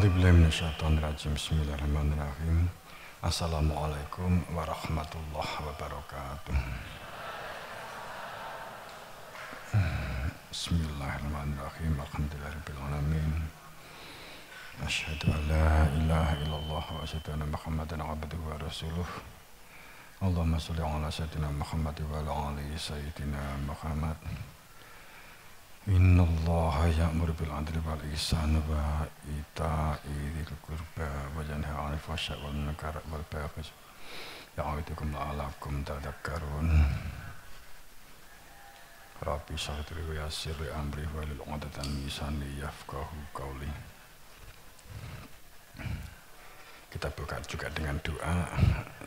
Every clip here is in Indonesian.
A'udzubillahi minasyaitonirrajim. Bismillahirrahmanirrahim. Assalamualaikum warahmatullahi wabarakatuh. Bismillahirrahmanirrahim. Alhamdulillahirabbil alamin. Asyhadu an la ilaha illallah wa asyhadu anna Muhammadan abduhu wa rasuluh. Allahumma shalli ala sayyidina Muhammad wa ala ali sayyidina Muhammad. Inna allaha ya'muru bil 'adli wal ihsani wa ita'i dzil qurba wa yanha 'anil fahsya'i wal munkari wal baghi ya'idukum la'allakum tadhakkarun. Rabbi shrah li yassir li amri wahlul 'uqdatam min lisani yafqahu qawli. Kita buka juga dengan doa,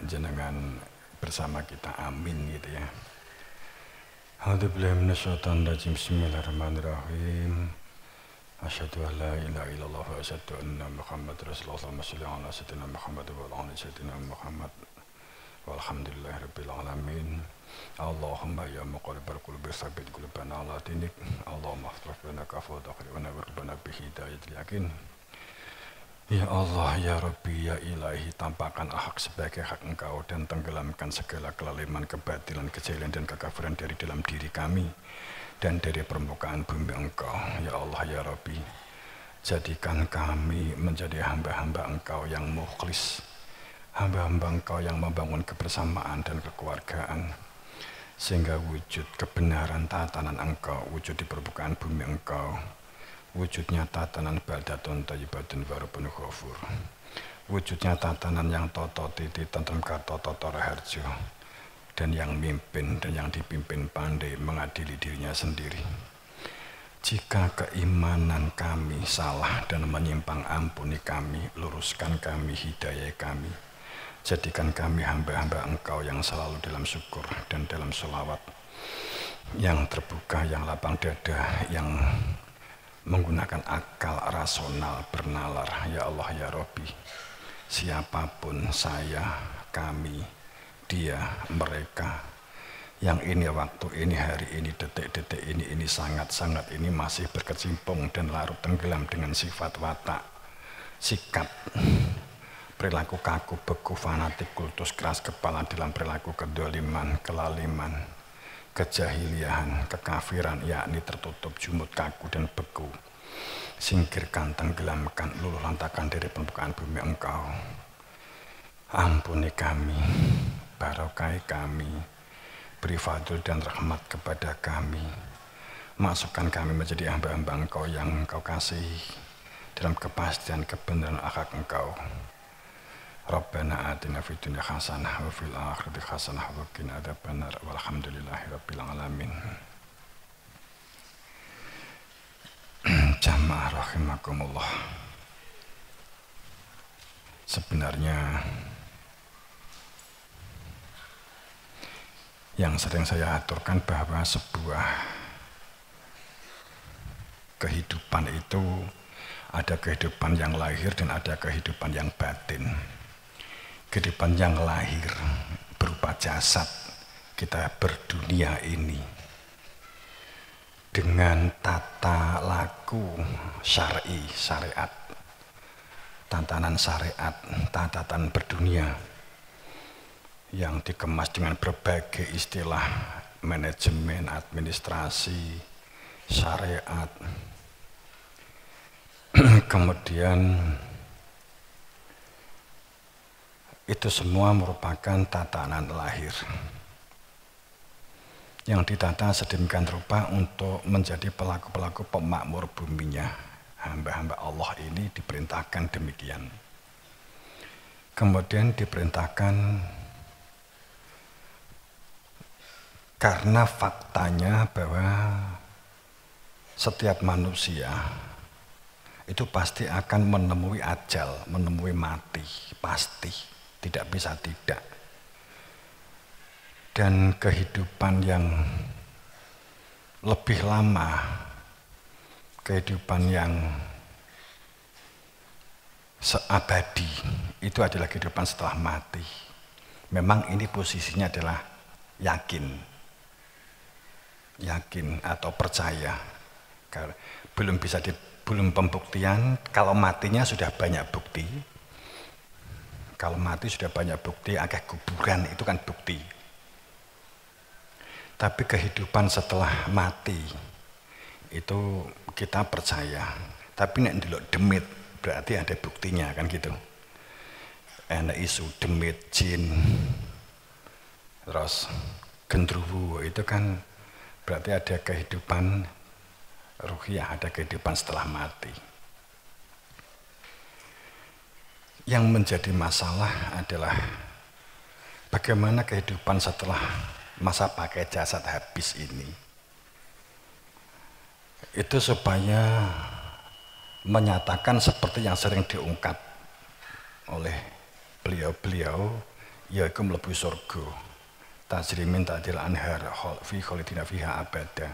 jenengan bersama kita, amin gitu ya. A'udzubillahi minasyaitonir rajim. Bismillahirrahmanirrahim. Asyhadu an la ilaha illallah wa asyhadu anna Muhammadar Rasulullah. Allahumma shalli ala sayyidina Muhammad wa ala ali sayyidina Muhammad. Walhamdulillahirabbil alamin. Allahumma ya muqallibal qulubi tsabbit qulubana ala dinik. Allahumma ighfir lana kafara wa warzuqna bi hidayatil yakin. Ya Allah, ya Rabbi, ya Ilahi, tampakkan hak sebagai hak Engkau dan tenggelamkan segala kelaliman, kebatilan, kejahilan dan kekafiran dari dalam diri kami dan dari permukaan bumi Engkau. Ya Allah, ya Rabbi, jadikan kami menjadi hamba-hamba Engkau yang mukhlis, hamba-hamba Engkau yang membangun kebersamaan dan kekeluargaan, sehingga wujud kebenaran tatanan Engkau wujud di permukaan bumi Engkau. Wujudnya tatanan baldatun thayyibatun wa rabbun ghafur. Wujudnya tatanan yang toto titi tentrem karto toto raharjo, dan yang mimpin dan yang dipimpin pandai mengadili dirinya sendiri. Jika keimanan kami salah dan menyimpang, ampuni kami, luruskan kami, hidayah kami. Jadikan kami hamba-hamba Engkau yang selalu dalam syukur dan dalam sholawat, yang terbuka, yang lapang dada, yang menggunakan akal rasional bernalar. Ya Allah, ya Rabbi, siapapun saya, kami, dia, mereka, yang ini waktu ini, hari ini, detik-detik ini sangat-sangat ini masih berkecimpung dan larut tenggelam dengan sifat watak, sikap, perilaku kaku, beku, fanatik, kultus, keras kepala dalam perilaku kedoliman, kelaliman, kejahiliahan, kekafiran, yakni tertutup, jumut, kaku dan beku. Singkirkan, tenggelamkan, luluh lantakan dari permukaan bumi Engkau. Ampuni kami, barokai kami, beri fadl dan rahmat kepada kami. Masukkan kami menjadi hamba-hamba Engkau yang Engkau kasihi dalam kepastian kebenaran akhlak Engkau. Rabbana atina fid dunya hasanah wa fil akhirati hasanah wa qina adzabannar. Walhamdulillahirabbil alamin. Jamaah rahimakumullah. Sebenarnya yang sering saya aturkan bahwa sebuah kehidupan itu ada kehidupan yang lahir dan ada kehidupan yang batin. Kehidupan yang lahir berupa jasad, kita berdunia ini dengan tata laku syar'i, syariat, tatanan syariat, tatanan berdunia yang dikemas dengan berbagai istilah manajemen, administrasi, syariat. Kemudian itu semua merupakan tatanan lahir yang ditata sedemikian rupa untuk menjadi pelaku-pelaku pemakmur buminya. Hamba-hamba Allah ini diperintahkan demikian. Kemudian diperintahkan karena faktanya bahwa setiap manusia itu pasti akan menemui ajal, menemui mati, pasti. Tidak bisa tidak. Dan kehidupan yang lebih lama, kehidupan yang seabadi, itu adalah kehidupan setelah mati. Memang ini posisinya adalah yakin atau percaya. Belum bisa belum pembuktian, kalau matinya sudah banyak bukti. Kalau mati sudah banyak bukti, akeh kuburan itu kan bukti. Tapi kehidupan setelah mati itu kita percaya. Tapi nek ndelok demit berarti ada buktinya kan gitu. Enak isu demit, jin, terus gendruwo itu kan berarti ada kehidupan ruhiyah, ada kehidupan setelah mati. Yang menjadi masalah adalah bagaimana kehidupan setelah masa pakai jasad habis ini. Itu supaya menyatakan seperti yang sering diungkap oleh beliau-beliau, yaitu mlebu surga. Tajrimin ta'dil anhar fi khalidina fiha abada.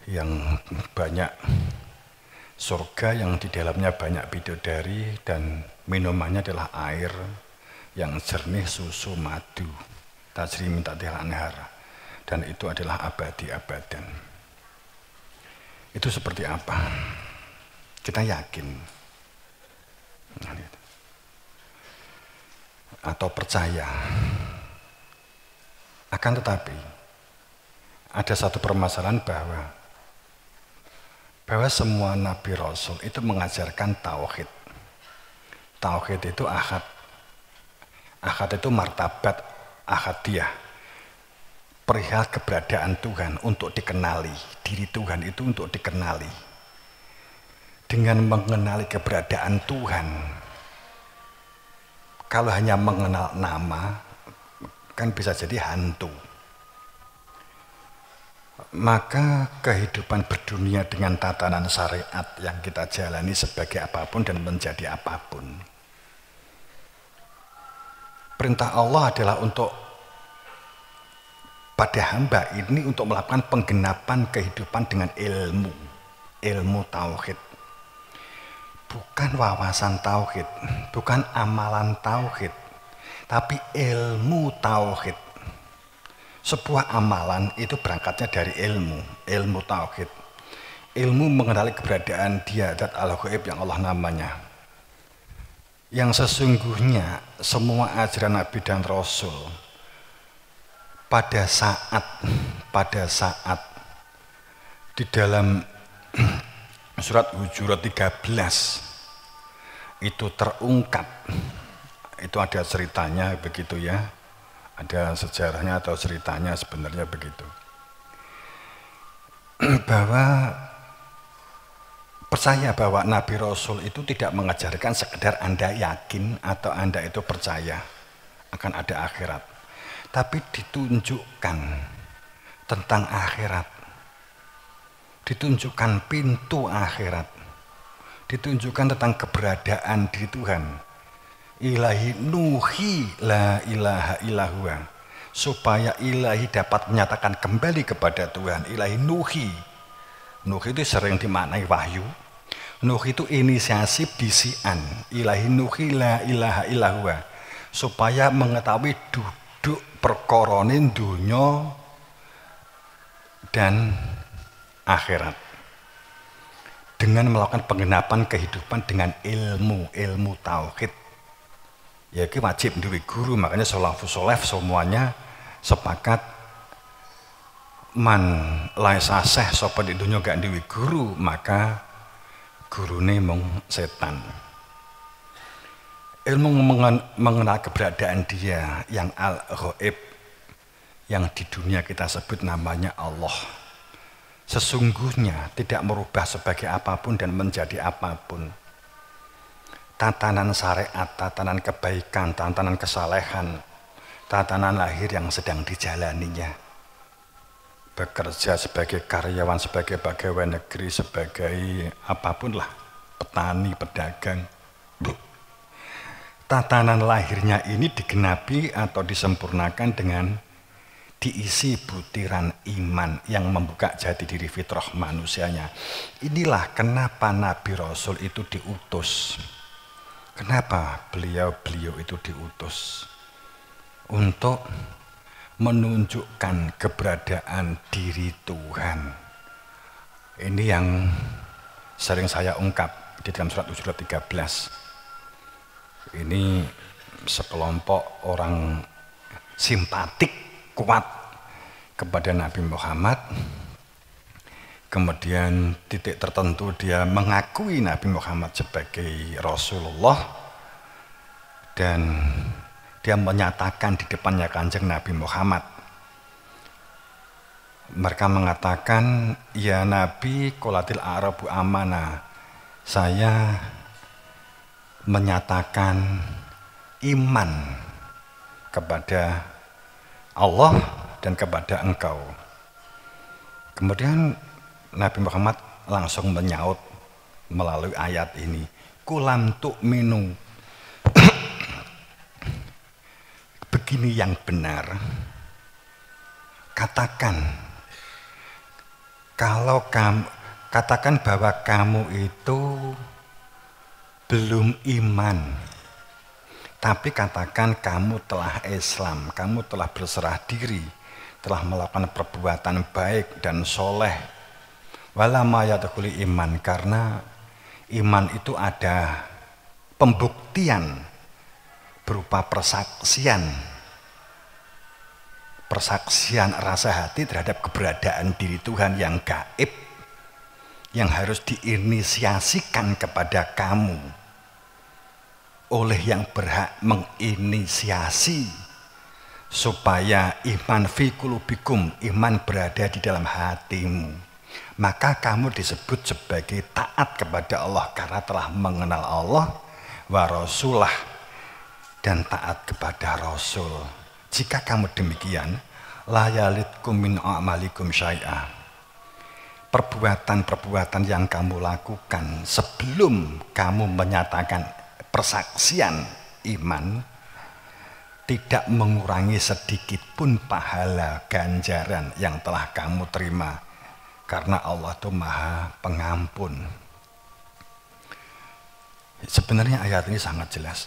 Yang banyak surga yang di dalamnya banyak bidadari dan minumannya adalah air yang jernih, susu, madu. Tajrimin ta'dil anhar, dan itu adalah abadi abadan. Itu seperti apa? Kita yakin atau percaya. Akan tetapi ada satu permasalahan bahwa semua nabi rasul itu mengajarkan tauhid. Tauhid itu ahad. Ahad itu martabat ahadiyah. Perihal keberadaan Tuhan untuk dikenali. Diri Tuhan itu untuk dikenali. Dengan mengenali keberadaan Tuhan, kalau hanya mengenal nama, kan bisa jadi hantu. Maka kehidupan berdunia dengan tatanan syariat yang kita jalani sebagai apapun dan menjadi apapun. Perintah Allah adalah untuk pada hamba ini untuk melakukan penggenapan kehidupan dengan ilmu tauhid. Bukan wawasan tauhid, bukan amalan tauhid, tapi ilmu tauhid. Sebuah amalan itu berangkatnya dari ilmu tauhid. Ilmu mengenali keberadaan Dia, Zat Al-Ghaib yang Allah namanya. Yang sesungguhnya semua ajaran Nabi dan Rasul pada saat di dalam surat Hujurat 13 itu terungkap, itu ada ceritanya begitu ya, ada sejarahnya atau ceritanya sebenarnya begitu, bahwa percaya bahwa Nabi Rasul itu tidak mengajarkan sekedar Anda yakin atau Anda itu percaya akan ada akhirat, tapi ditunjukkan tentang akhirat, ditunjukkan pintu akhirat, ditunjukkan tentang keberadaan di Tuhan. Ilahi nuhi la ilaha illallah, supaya ilahi dapat menyatakan kembali kepada Tuhan. Ilahi nuhi itu sering dimaknai wahyu. Nuhi itu inisiasi bisian. Ilahi nuhi la ilaha illallah, supaya mengetahui duduk perkoronin dunya dan akhirat dengan melakukan penggenapan kehidupan dengan ilmu tauhid. Ya itu wajib duwe guru, makanya salafus saleh semuanya sepakat man laisa seh sapa di dunya gak duwe guru, maka gurune mung setan. Ilmu mengenal keberadaan Dia yang al-ghaib, yang di dunia kita sebut namanya Allah, sesungguhnya tidak merubah sebagai apapun dan menjadi apapun. Tatanan syariat, tatanan kebaikan, tatanan kesalehan, tatanan lahir yang sedang dijalaninya. Bekerja sebagai karyawan, sebagai pegawai negeri, sebagai apapun lah, petani, pedagang. Tatanan lahirnya ini digenapi atau disempurnakan dengan diisi butiran iman yang membuka jati diri fitrah manusianya. Inilah kenapa Nabi Rasul itu diutus. Kenapa beliau itu diutus? Untuk menunjukkan keberadaan diri Tuhan. Ini yang sering saya ungkap di dalam surat Hujurat 13. Ini sekelompok orang simpatik kuat kepada Nabi Muhammad. Kemudian titik tertentu dia mengakui Nabi Muhammad sebagai Rasulullah, dan dia menyatakan di depannya Kanjeng Nabi Muhammad. Mereka mengatakan, ya Nabi, qolatil a'rabu amana, saya menyatakan iman kepada Allah dan kepada engkau. Kemudian Nabi Muhammad langsung menyaut melalui ayat ini, kulam tu'minu. Begini yang benar, katakan bahwa kamu itu belum iman, tapi katakan kamu telah Islam, kamu telah berserah diri, telah melakukan perbuatan baik dan soleh. Wala ma yadkhuli iman, karena iman itu ada pembuktian berupa persaksian rasa hati terhadap keberadaan diri Tuhan yang gaib, yang harus diinisiasikan kepada kamu oleh yang berhak menginisiasi, supaya iman fi qulubikum, iman berada di dalam hatimu. Maka kamu disebut sebagai taat kepada Allah karena telah mengenal Allah wa rasulah, dan taat kepada Rasul. Jika kamu demikian, la yalitkum min a'malikum syai'a, perbuatan-perbuatan yang kamu lakukan sebelum kamu menyatakan persaksian iman tidak mengurangi sedikit pun pahala ganjaran yang telah kamu terima, karena Allah itu Maha Pengampun. Sebenarnya ayat ini sangat jelas.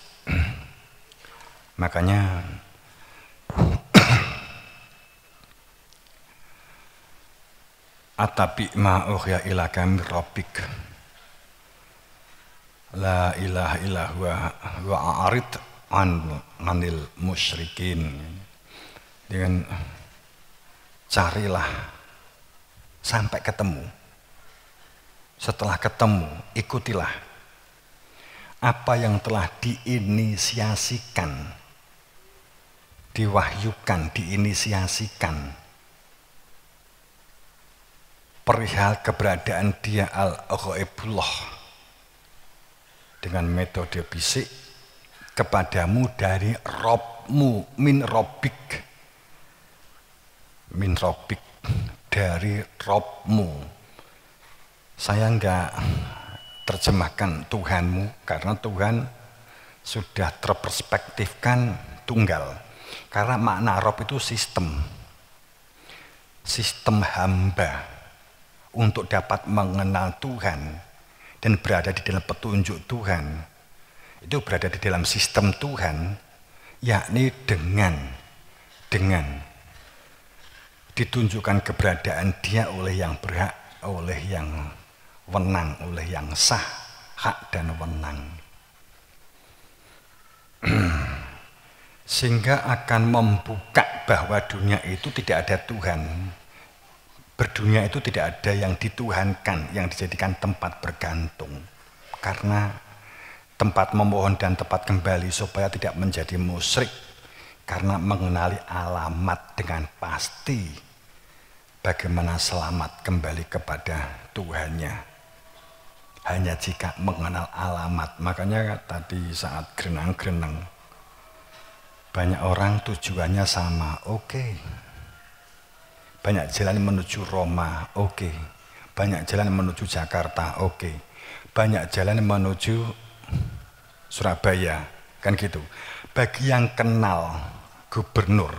Makanya atabi ma ukhya ilaka min rabbik la ilaha illa huwa wa a'rid anil musyrikin. Dengan carilah sampai ketemu. Setelah ketemu, ikutilah apa yang telah diinisiasikan, diwahyukan, diinisiasikan perihal keberadaan dia al-ghaibullah dengan metode bisik kepadamu dari Robmu, min Robbik, dari Robmu. Saya enggak terjemahkan Tuhanmu karena Tuhan sudah terperspektifkan tunggal. Karena makna Rob itu sistem hamba untuk dapat mengenal Tuhan dan berada di dalam petunjuk Tuhan. Itu berada di dalam sistem Tuhan, yakni dengan ditunjukkan keberadaan dia oleh yang berhak, oleh yang wenang, oleh yang sah, hak dan wenang. Sehingga akan membuka bahwa dunia itu tidak ada Tuhan. Berdunia itu tidak ada yang dituhankan, yang dijadikan tempat bergantung. Karena tempat memohon dan tempat kembali supaya tidak menjadi musyrik. Karena mengenali alamat dengan pasti bagaimana selamat kembali kepada Tuhannya. Hanya jika mengenal alamat. Makanya tadi saat gerenang-gerenang, banyak orang tujuannya sama, oke. Banyak jalan menuju Roma, oke. Banyak jalan menuju Jakarta, oke. Banyak jalan menuju Surabaya, kan gitu. Bagi yang kenal gubernur,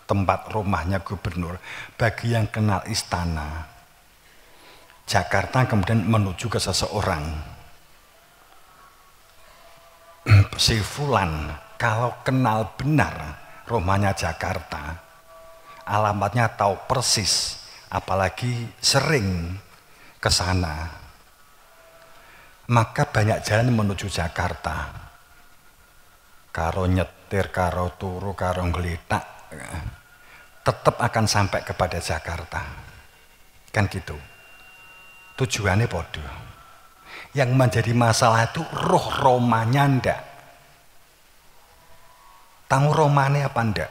tempat rumahnya gubernur, bagi yang kenal istana Jakarta, kemudian menuju ke seseorang, si Fulan, kalau kenal benar rumahnya Jakarta, alamatnya tahu persis, apalagi sering ke sana, maka banyak jalan menuju Jakarta. Karo nyetir, karo turu, karo ngelitak, tetap akan sampai kepada Jakarta. Kan gitu. Tujuannya bodoh. Yang menjadi masalah itu roh romanya ndak. Tahu romanya apa ndak?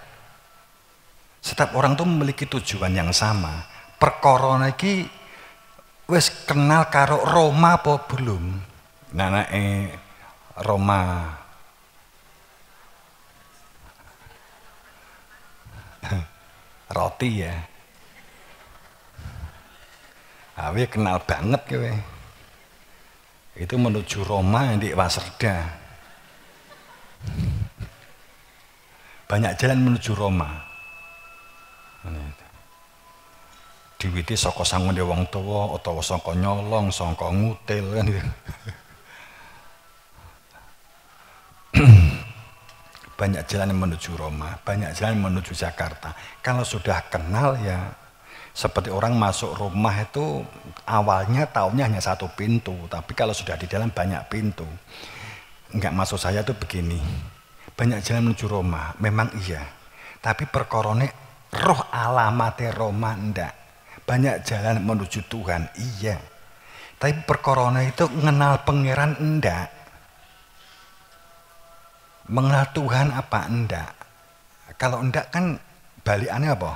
Setiap orang tuh memiliki tujuan yang sama. Perkara iki wis kenal karo Roma apa belum? Roma. Roti ya. Awe kenal banget kowe. Itu menuju Roma di Waserda. Banyak jalan menuju Roma. Diwiti saka sangune wong tuwa utawa saka nyolong, saka ngutil kan gitu. Banyak jalan menuju Roma, banyak jalan menuju Jakarta. Kalau sudah kenal ya seperti orang masuk rumah itu awalnya taunya hanya satu pintu, tapi kalau sudah di dalam banyak pintu. Enggak, maksud saya tuh begini, banyak jalan menuju Roma, memang iya. Tapi perkorone roh alamatnya Roma ndak. Banyak jalan menuju Tuhan, iya. Tapi perkorone itu ngenal pangeran ndak. Mengenal Tuhan apa enggak? Kalau enggak kan balikannya apa?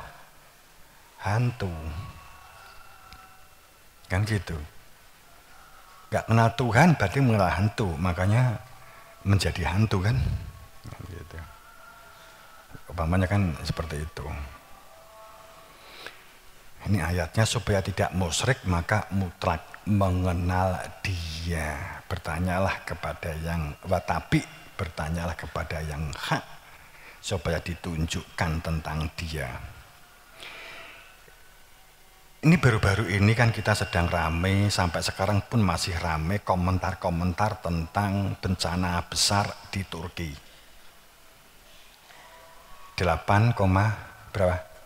Hantu. Kan gitu. Enggak kenal Tuhan berarti mengenal hantu, makanya menjadi hantu kan? Gitu. Umpamanya kan seperti itu. Ini ayatnya supaya tidak musyrik maka mutlak mengenal Dia. Bertanyalah kepada yang watabi, bertanyalah kepada yang hak supaya ditunjukkan tentang Dia. Ini baru-baru ini kan kita sedang rame, sampai sekarang pun masih rame komentar-komentar tentang bencana besar di Turki. 8, berapa?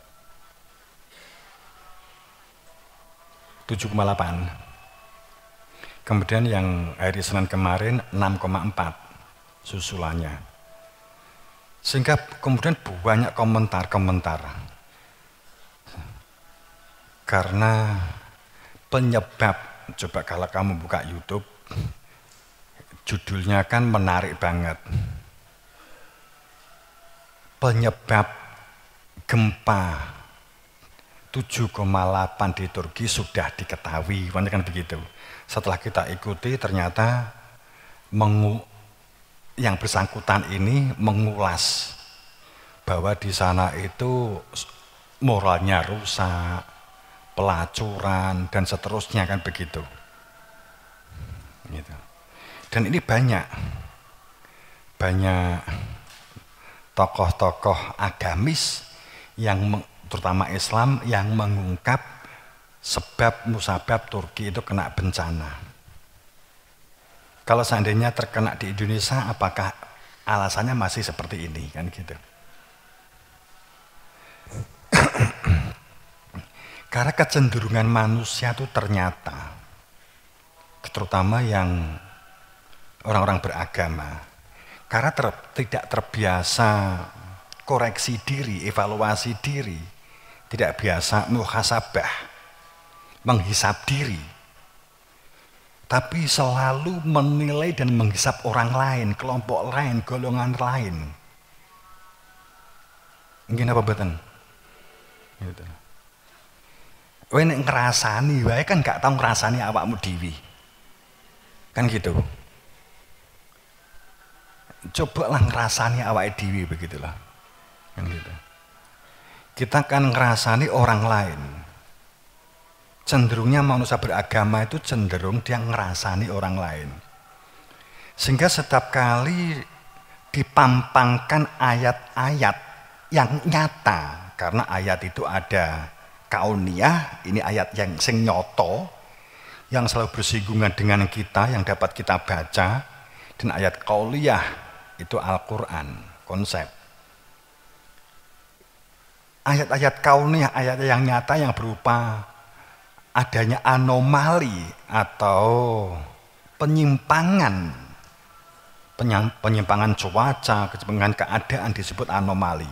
7,8. Kemudian yang hari Senin kemarin 6,4 susulannya. Sehingga kemudian banyak komentar-komentar. Karena penyebab, coba kalau kamu buka YouTube, judulnya kan menarik banget. Penyebab gempa 7,8 di Turki sudah diketahui, kan begitu. Setelah kita ikuti ternyata yang bersangkutan ini mengulas bahwa di sana itu moralnya rusak, pelacuran dan seterusnya kan begitu. Gitu. Dan ini banyak tokoh-tokoh agamis yang terutama Islam yang mengungkap sebab musabab Turki itu kena bencana. Kalau seandainya terkena di Indonesia, apakah alasannya masih seperti ini kan gitu? Karena kecenderungan manusia itu ternyata, terutama yang orang-orang beragama, karena tidak terbiasa koreksi diri, evaluasi diri, tidak biasa muhasabah, menghisap diri, tapi selalu menilai dan menghisap orang lain, kelompok lain, golongan lain. Mungkin apa betul? Gitu. Kowe nek ngrasani wae kan gak tau ngrasani awakmu dhewe. Kan gitu. Coba lah ngrasani awake dhewe begitulah. Kan gitu. Kita kan ngrasani orang lain. Cenderungnya manusia beragama itu cenderung dia ngrasani orang lain. Sehingga setiap kali dipampangkan ayat-ayat yang nyata, karena ayat itu ada kauniyah, ini ayat yang sing nyoto, yang selalu bersinggungan dengan kita, yang dapat kita baca, dan ayat kauliyah itu Al-Quran, konsep. Ayat-ayat kauniyah, ayat yang nyata yang berupa adanya anomali atau penyimpangan cuaca, penyimpangan keadaan disebut anomali.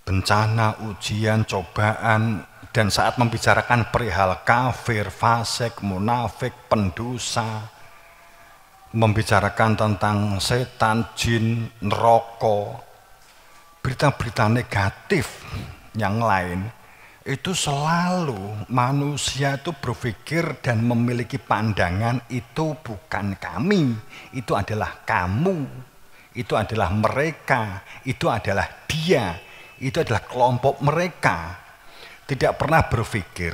Bencana, ujian, cobaan, dan saat membicarakan perihal kafir, fasik, munafik, pendosa, membicarakan tentang setan, jin, neraka, berita-berita negatif yang lain, itu selalu manusia itu berpikir dan memiliki pandangan itu bukan kami, itu adalah kamu, itu adalah mereka, itu adalah dia, itu adalah kelompok mereka. Tidak pernah berpikir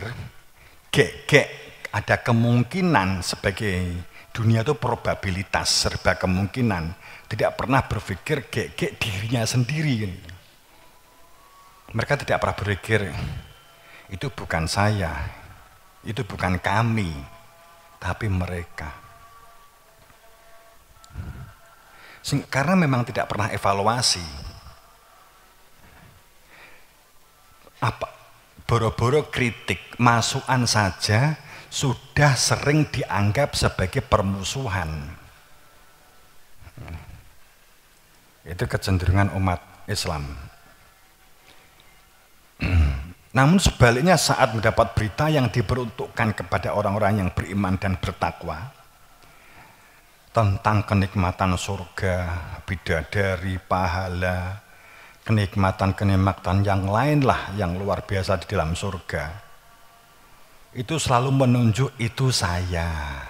gek ada kemungkinan, sebagai dunia itu probabilitas serba kemungkinan. Tidak pernah berpikir gek dirinya sendiri. Mereka tidak pernah berpikir itu bukan saya, itu bukan kami, tapi mereka. Karena memang tidak pernah evaluasi. Boro-boro kritik, masukan saja sudah sering dianggap sebagai permusuhan. Itu kecenderungan umat Islam. Namun sebaliknya saat mendapat berita yang diperuntukkan kepada orang-orang yang beriman dan bertakwa tentang kenikmatan surga, bidadari, pahala, kenikmatan yang lain lah yang luar biasa di dalam surga, itu selalu menunjuk itu saya,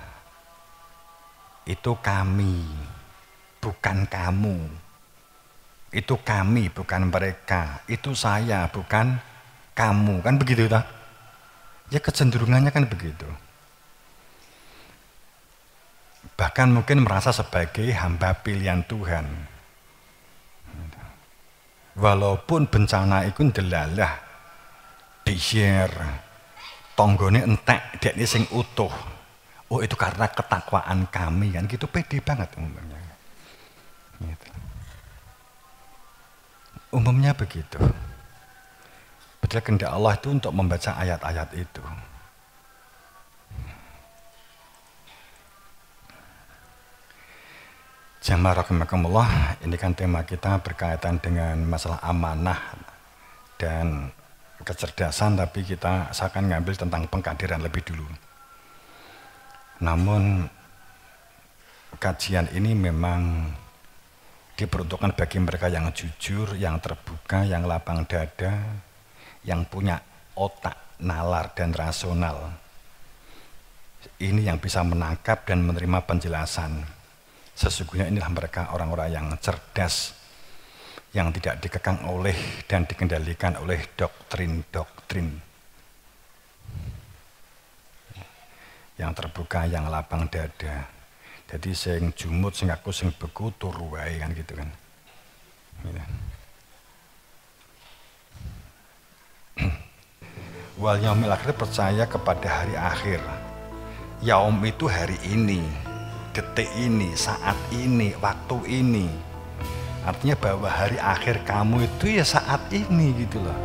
itu kami, bukan kamu, itu kami bukan mereka, itu saya bukan kamu, kan begitu tak? Ya kecenderungannya kan begitu. Bahkan mungkin merasa sebagai hamba pilihan Tuhan. Walaupun bencana itu delalah, di-share, tonggone entek, dekne sing utuh. Oh itu karena ketakwaan kami kan, gitu pede banget umumnya. Gitu. Umumnya begitu. Padahal kehendak Allah itu untuk membaca ayat-ayat itu. Jamaah rahimakumullah, ini kan tema kita berkaitan dengan masalah amanah dan kecerdasan, tapi saya akan ngambil tentang pengkaderan lebih dulu. Namun kajian ini memang diperuntukkan bagi mereka yang jujur, yang terbuka, yang lapang dada, yang punya otak, nalar dan rasional. Ini yang bisa menangkap dan menerima penjelasan. Sesungguhnya inilah mereka orang-orang yang cerdas, yang tidak dikekang oleh dan dikendalikan oleh doktrin-doktrin. Yang terbuka, yang lapang dada. Jadi sing jumut, sing aku sing beku turu wae kan gitu kan. Gitu. Wal yaumil akhir, percaya kepada hari akhir. Yaum itu hari ini, detik ini, saat ini, waktu ini. Artinya bahwa hari akhir kamu itu ya saat ini gitu loh.